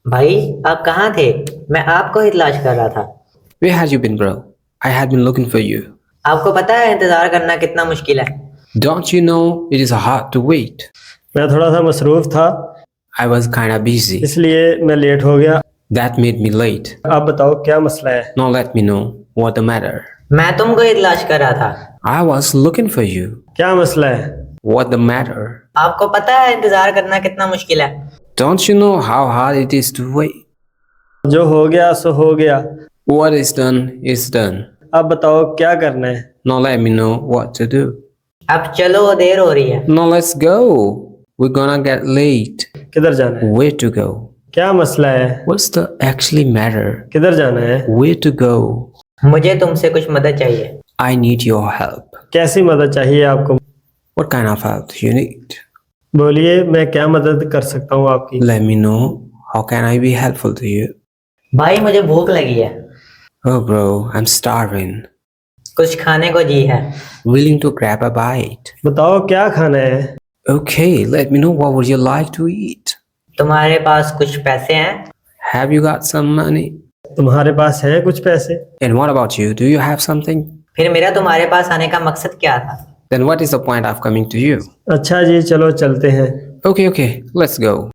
भाई आप कहाँ थे? मैं आपको ही तलाश कर रहा था। Where had you been, bro? I had been looking for you. आपको पता है इंतजार करना कितना मुश्किल है। Don't you know it is hard to wait? मैं थोड़ा सा मसरूफ था, I was kinda busy. इसलिए मैं लेट हो गया। That made me late. आप बताओ क्या मसला है? Now let me know what the matter. मैं तुमको ही तलाश कर रहा था। I was looking for you. क्या मसला है? What the matter? आपको पता है इंतजार करना कितना मुश्किल है। Don't you know how hard it is to wait? जो हो गया सो हो गया। What is done is done. आप बताओ क्या करना है? Now let me know what to do. अब चलो देर हो रही है। Now let's go. We're gonna get late. किधर जाना है? Where to go? क्या मसला है? What's the actually matter? किधर जाना है? Where to go? मुझे तुमसे कुछ मदद चाहिए। I need your help. कैसी मदद चाहिए आपको? What kind of help do you need? बोलिए, मैं क्या मदद कर सकता हूँ आपकी? Let me know. How can I be helpful to you? भाई मुझे भूख लगी है। Oh bro, I'm starving. कुछ खाने को जी है। Willing to grab a bite? बताओ क्या खाना है? Okay, let me know what would you like to eat? तुम्हारे पास कुछ पैसे हैं? Have you got some money? तुम्हारे पास है कुछ पैसे? And what about you? Do you have something? फिर मेरा तुम्हारे पास आने का मकसद क्या था? Then what is the point of coming to you? अच्छा जी, चलो चलते हैं। Okay, let's go.